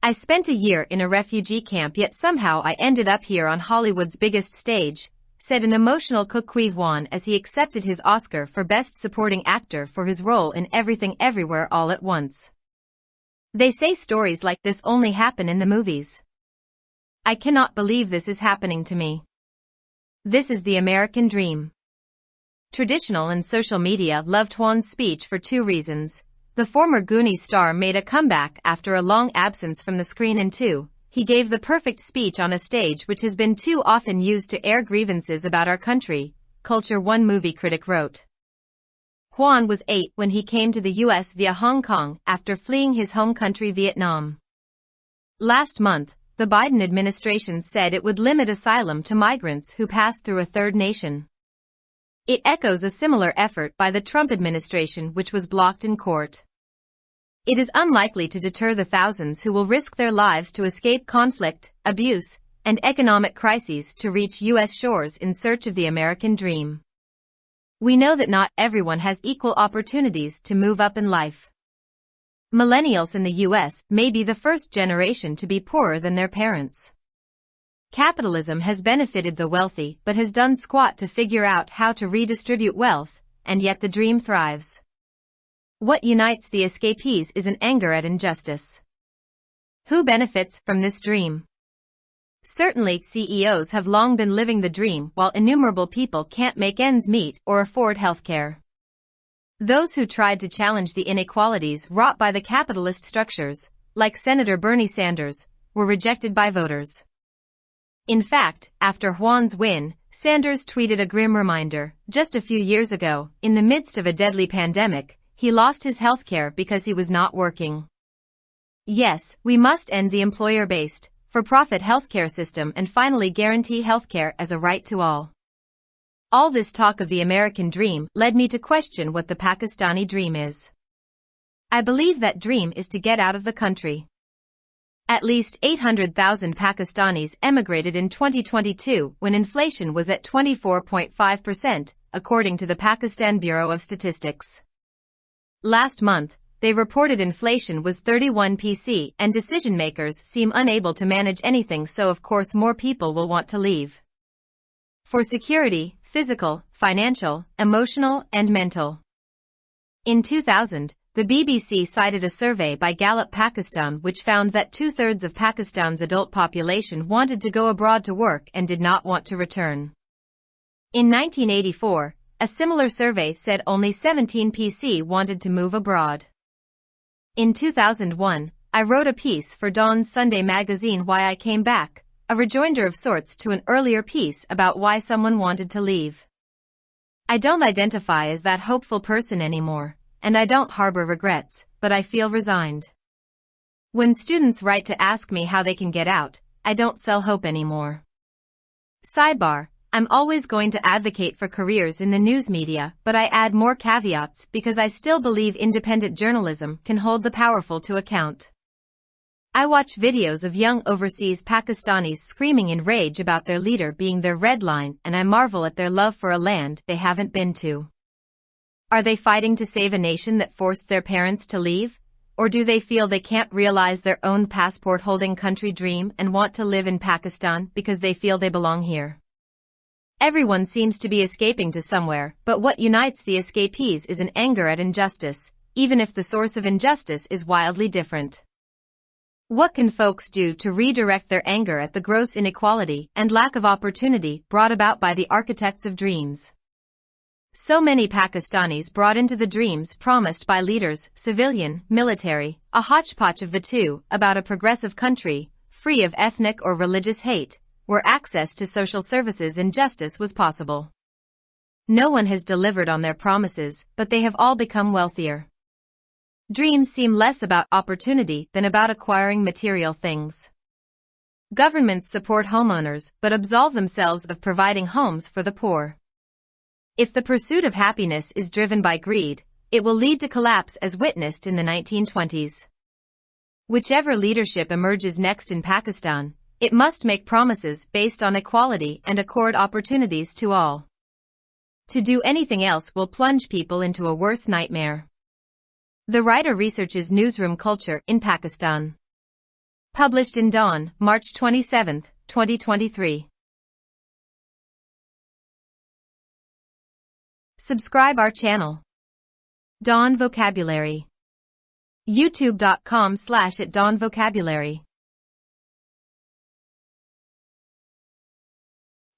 I spent a year in a refugee camp, yet somehow I ended up here on Hollywood's biggest stage, said an emotional Cook Kui Hwan as he accepted his Oscar for Best Supporting Actor for his role in Everything Everywhere All at Once. They say stories like this only happen in the movies. I cannot believe this is happening to me. This is the American dream. Traditional and social media loved Hwan's speech for two reasons. The former Goonies star made a comeback after a long absence from the screen, and two, he gave the perfect speech on a stage which has been too often used to air grievances about our country, culture, one movie critic wrote. Hwan was 8 when he came to the U.S. via Hong Kong after fleeing his home country Vietnam. Last month, the Biden administration said it would limit asylum to migrants who pass through a third nation. It echoes a similar effort by the Trump administration, which was blocked in court. It is unlikely to deter the thousands who will risk their lives to escape conflict, abuse, and economic crises to reach U.S. shores in search of the American dream. We know that not everyone has equal opportunities to move up in life. Millennials in the U.S. may be the first generation to be poorer than their parents. Capitalism has benefited the wealthy but has done squat to figure out how to redistribute wealth, and yet the dream thrives. What unites the escapees is an anger at injustice. Who benefits from this dream? Certainly, CEOs have long been living the dream while innumerable people can't make ends meet or afford healthcare. Those who tried to challenge the inequalities wrought by the capitalist structures, like Senator Bernie Sanders, were rejected by voters. In fact, after Hwan's win, Sanders tweeted a grim reminder. Just a few years ago, in the midst of a deadly pandemic, he lost his healthcare because he was not working. Yes, we must end the employer-based, for-profit healthcare system and finally guarantee healthcare as a right to all. All this talk of the American dream led me to question what the Pakistani dream is. I believe that dream is to get out of the country. At least 800,000 Pakistanis emigrated in 2022 when inflation was at 24.5%, according to the Pakistan Bureau of Statistics. Last month, they reported inflation was 31%, and decision-makers seem unable to manage anything, so of course more people will want to leave. For security, physical, financial, emotional, and mental. In 2000, the BBC cited a survey by Gallup Pakistan which found that 2/3 of Pakistan's adult population wanted to go abroad to work and did not want to return. In 1984, a similar survey said only 17% wanted to move abroad. In 2001, I wrote a piece for Dawn's Sunday magazine, Why I Came Back, a rejoinder of sorts to an earlier piece about why someone wanted to leave. I don't identify as that hopeful person anymore, and I don't harbor regrets, but I feel resigned. When students write to ask me how they can get out, I don't sell hope anymore. Sidebar: I'm always going to advocate for careers in the news media, but I add more caveats because I still believe independent journalism can hold the powerful to account. I watch videos of young overseas Pakistanis screaming in rage about their leader being their red line, and I marvel at their love for a land they haven't been to. Are they fighting to save a nation that forced their parents to leave? Or do they feel they can't realize their own passport-holding country dream and want to live in Pakistan because they feel they belong here? Everyone seems to be escaping to somewhere, but what unites the escapees is an anger at injustice, even if the source of injustice is wildly different. What can folks do to redirect their anger at the gross inequality and lack of opportunity brought about by the architects of dreams? So many Pakistanis brought into the dreams promised by leaders, civilian, military, a hodgepodge of the two, about a progressive country, free of ethnic or religious hate, where access to social services and justice was possible. No one has delivered on their promises, but they have all become wealthier. Dreams seem less about opportunity than about acquiring material things. Governments support homeowners but absolve themselves of providing homes for the poor. If the pursuit of happiness is driven by greed, it will lead to collapse as witnessed in the 1920s. Whichever leadership emerges next in Pakistan, it must make promises based on equality and accord opportunities to all. To do anything else will plunge people into a worse nightmare. The writer researches newsroom culture in Pakistan. Published in Dawn, March 27th, 2023. Subscribe our channel. Dawn Vocabulary. YouTube.com/@dawnvocabulary.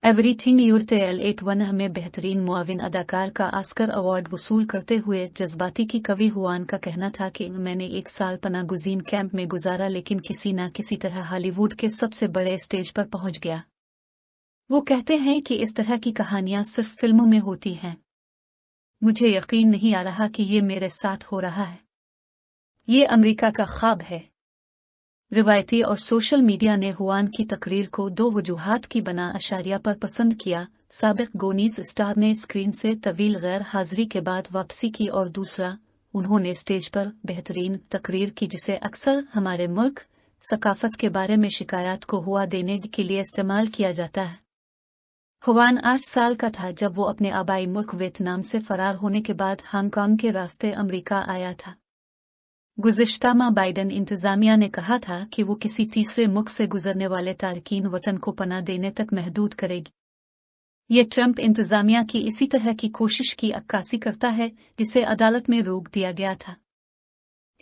Everything यूरटेल 81 में बेहतरीन मुआविन अदाकार का Oscar award वसूल करते हुए जज्बाती की कवि हुआन का कहना था कि मैंने 1 साल पनागुज़ीन कैंप में गुजारा लेकिन किसी न किसी तरह हॉलीवुड के सबसे बड़े स्टेज पर पहुंच गया। वो कहते हैं कि इस तरह की कहानियां सिर्फ फिल्मों में होती हैं। मुझे यकीन नहीं आ रहा कि ये मेरे साथ हो रहा है। ये अमेरिका का ख्वाब है। रिवायती और सोशल मीडिया ने हुआन की तकरीर को 2 वजूहात की बना अशारिया पर पसंद किया। साबिक गोनीज स्टार ने स्क्रीन से तवील गैर हाजिरी के बाद वापसी की और दूसरा, उन्होंने स्टेज पर बेहतरीन तकरीर की जिसे अक्सर हमारे मुल्क सकाफत के बारे में शिकायत को हुआ देने के लिए इस्तेमाल किया जाता है। हुआन 8 साल का था जब वो अपने आबाई मुल्क वियतनाम से फरार होने के बाद हांगकांग के रास्ते अमेरिका आया था। गुज़िश्ता माह बाइडेन इंतज़ामिया ने कहा था कि वो किसी तीसरे मुल्क से गुजरने वाले तारकीन वतन को पनाह देने तक महदूद करेगी। ये ट्रंप इंतज़ामिया की इसी तरह की कोशिश की अक्कासी करता है जिसे अदालत में रोक दिया गया था।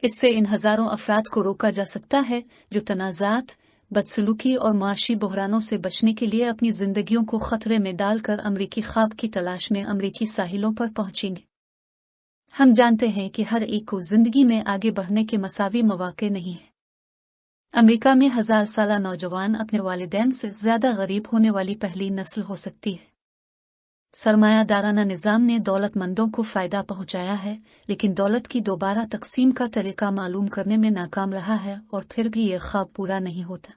इससे इन हज़ारों अफराद को रोका जा सकता है जो तनाज़ात, बदसलूकी और माशी बहरानों से बचने के लिए अपनी जिंदगियों को खतरे में डालकर अमरीकी ख्वाब की तलाश में अमरीकी साहिलों पर पहुंचेंगे। हम जानते हैं कि हर एक को जिंदगी में आगे बढ़ने के मसावी मौके नहीं हैं। अमेरिका में 1000 साला नौजवान अपने वालिदैन से ज्यादा गरीब होने वाली पहली नस्ल हो सकती है। सरमायादाराना निज़ाम ने दौलतमंदों को फायदा पहुंचाया है, लेकिन दौलत की दोबारा तकसीम का तरीका मालूम करने में नाकाम रहा है और फिर भी ये ख्वाब पूरा नहीं होता।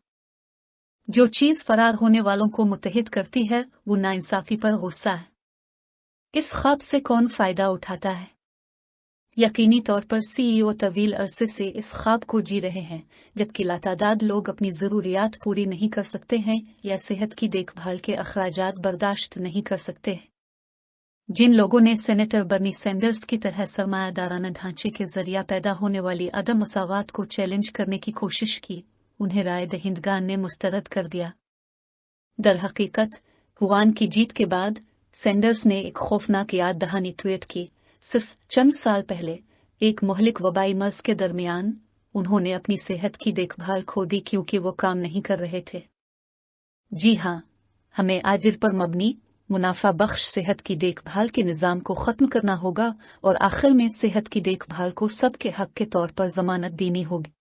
जो चीज़ फरार होने वालों को मुत्तहिद करती है वो नाइंसाफी पर गुस्सा है। इस ख्वाब से कौन फायदा उठाता है? यकीनी तौर पर सीईओ तवील अरसे से इस ख्वाब को जी रहे हैं, जबकि लातादाद लोग अपनी ज़रूरियात पूरी नहीं कर सकते हैं या सेहत की देखभाल के अखराजात बर्दाश्त नहीं कर सकते। जिन लोगों ने सेनेटर बर्नी सैंडर्स की तरह सरमायादाराना ढांचे के जरिया पैदा होने वाली अदम मसावात को चैलेंज करने की कोशिश की, उन्हें राय दहिंदगान ने मुस्तरद कर दिया। दरहकीकत हुआन की जीत के बाद सैंडर्स ने एक खौफनाक याद दहानी ट्वीट की। सिर्फ चंद साल पहले एक मुहलिक वबाई मर्ज के दरमियान उन्होंने अपनी सेहत की देखभाल खो दी क्योंकि वो काम नहीं कर रहे थे। जी हाँ, हमें आजिर पर मबनी मुनाफा बख्श सेहत की देखभाल के निज़ाम को ख़त्म करना होगा और आखिर में सेहत की देखभाल को सबके हक के तौर पर ज़मानत देनी होगी।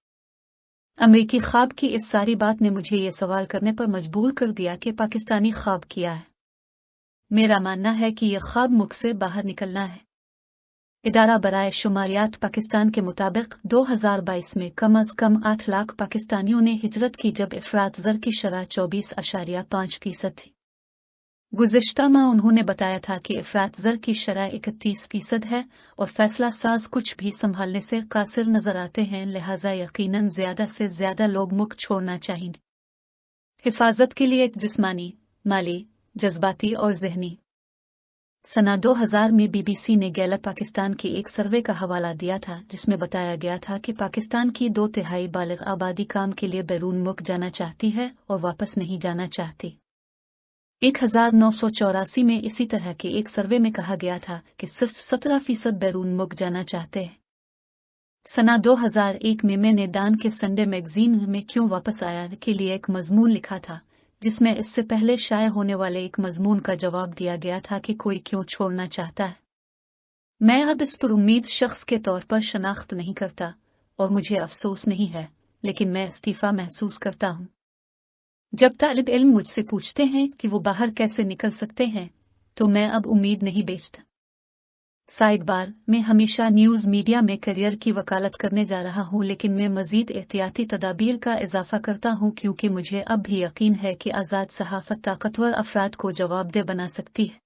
अमेरिकी ख्वाब की इस सारी बात ने मुझे ये सवाल करने पर मजबूर कर दिया कि पाकिस्तानी ख्वाब क्या है। मेरा मानना है कि यह ख्वाब मुल्क से बाहर निकलना है। इदारा बराए शुमारियात पाकिस्तान के मुताबिक 2022 में कम अज कम 8 लाख पाकिस्तानियों ने हिजरत की जब इफरात ज़र की शरह 24.5% थी। गुज़िश्ता माह उन्होंने बताया था कि इफरात ज़र की शरह 31% है और फैसला साज कुछ भी संभालने से कासिर नजर आते हैं, लिहाजा यकीनन ज्यादा से ज्यादा लोग मुल्क छोड़ना चाहेंगे। हिफाजत के लिए जिस्मानी, माली, जज्बाती और ज़हनी। सना 2000 में बीबीसी ने गैलप पाकिस्तान के एक सर्वे का हवाला दिया था जिसमें बताया गया था कि पाकिस्तान की 2/3 बालिग आबादी काम के लिए बैरून मुल्क जाना चाहती है और वापस नहीं जाना चाहती। 1984 में इसी तरह के एक सर्वे में कहा गया था कि सिर्फ 17% बैरून मुल्क जाना चाहते हैं। सना 2001 में मैंने डान के संडे मैगजीन में क्यों वापस आया के लिए एक मजमून लिखा था जिसमें इससे पहले शाये होने वाले एक मजमून का जवाब दिया गया था कि कोई क्यों छोड़ना चाहता है। मैं अब इस पर उम्मीद शख्स के तौर पर शनाख्त नहीं करता और मुझे अफसोस नहीं है, लेकिन मैं इस्तीफा महसूस करता हूँ। जब तालिब इल्म मुझसे पूछते हैं कि वो बाहर कैसे निकल सकते हैं, तो मैं अब उम्मीद नहीं बेचता। साइड बार, मैं हमेशा न्यूज़ मीडिया में करियर की वकालत करने जा रहा हूँ, लेकिन मैं मजीद एहतियाती तदाबीर का इजाफा करता हूँ क्योंकि मुझे अब भी यकीन है कि आज़ाद सहाफ़त ताकतवर अफराद को जवाबदेह बना सकती है।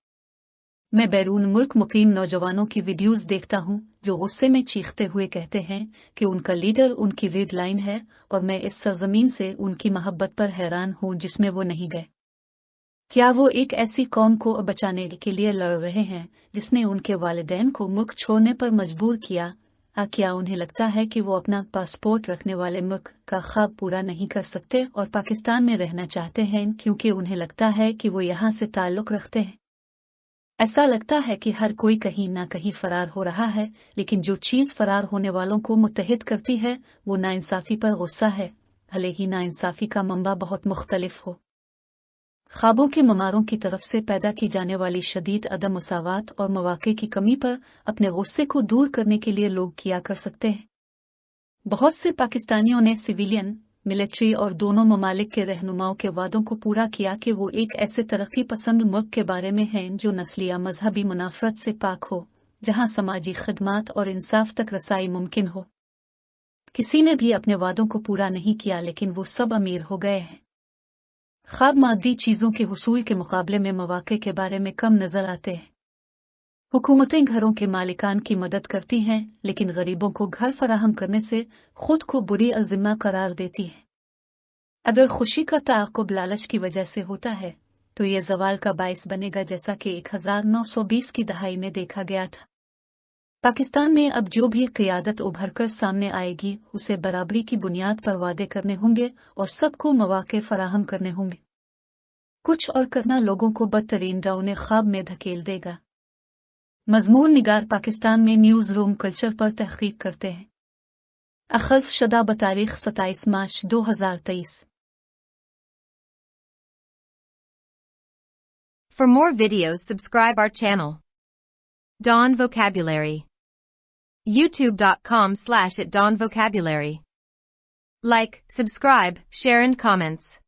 मैं बैरून मुल्क मुकीम नौजवानों की वीडियोज़ देखता हूँ जो गुस्से में चीखते हुए कहते हैं कि उनका लीडर उनकी रेड लाइन है, और मैं इस सरजमीन से उनकी मोहब्बत पर हैरान हूँ जिसमें वो नहीं गए। क्या वो एक ऐसी कौम को बचाने के लिए लड़ रहे हैं जिसने उनके वालिदैन को मुल्क छोड़ने पर मजबूर किया, क्या उन्हें लगता है कि वो अपना पासपोर्ट रखने वाले मुल्क का ख्वाब पूरा नहीं कर सकते और पाकिस्तान में रहना चाहते हैं क्योंकि उन्हें लगता है कि वो यहाँ से ताल्लुक़ रखते हैं? ऐसा लगता है कि हर कोई कहीं ना कहीं फरार हो रहा है, लेकिन जो चीज़ फरार होने वालों को मुत्तहिद करती है वो नाइंसाफ़ी पर गुस्सा है, भले ही नाइंसाफ़ी का मंबा बहुत मुख्तलिफ हो। ख्वाबों के ममारों की तरफ से पैदा की जाने वाली शदीद अदम मुसावात और मौक़े की कमी पर अपने गुस्से को दूर करने के लिए लोग किया कर सकते हैं। बहुत से पाकिस्तानियों ने सिविलियन, मिलिट्री और दोनों ममालिक के रहनुमाओं के वादों को पूरा किया कि वो एक ऐसे तरक्की पसंद मुल्क के बारे में हैं जो नस्ली या मजहबी मुनाफरत से पाक हो, जहां समाजी खदमात और इंसाफ तक रसाई मुमकिन हो। किसी ने भी अपने वादों को पूरा नहीं किया, लेकिन वो सब अमीर हो गए हैं। ख्वाब मादी चीज़ों के हुसूल के मुकाबले में मौक़े के बारे में कम नज़र आते हैं। हुकूमतें घरों के मालिकान की मदद करती हैं, लेकिन गरीबों को घर फराहम करने से खुद को बुरी अज़िम्मा करार देती हैं। अगर खुशी का ताक़ुब लालच की वजह से होता है तो ये ज़वाल का बाइस बनेगा, जैसा कि 1920 की दहाई में देखा गया था। पाकिस्तान में अब जो भी क़ियादत उभर कर सामने आएगी उसे बराबरी की बुनियाद पर वादे करने होंगे और सबको मौक़े फराहम करने होंगे। कुछ और करना लोगों को बदतरीन रौने ख्वाब में धकेल देगा। मज़मून निगार पाकिस्तान में न्यूज़ रूम कल्चर पर तहक़ीक़ करते हैं। अख़ज़ शदा बतारीख़ 27 मार्च 2023। For more videos, subscribe our channel. Dawn Vocabulary. YouTube.com/@dawnvocabulary. Like, subscribe, share and comments.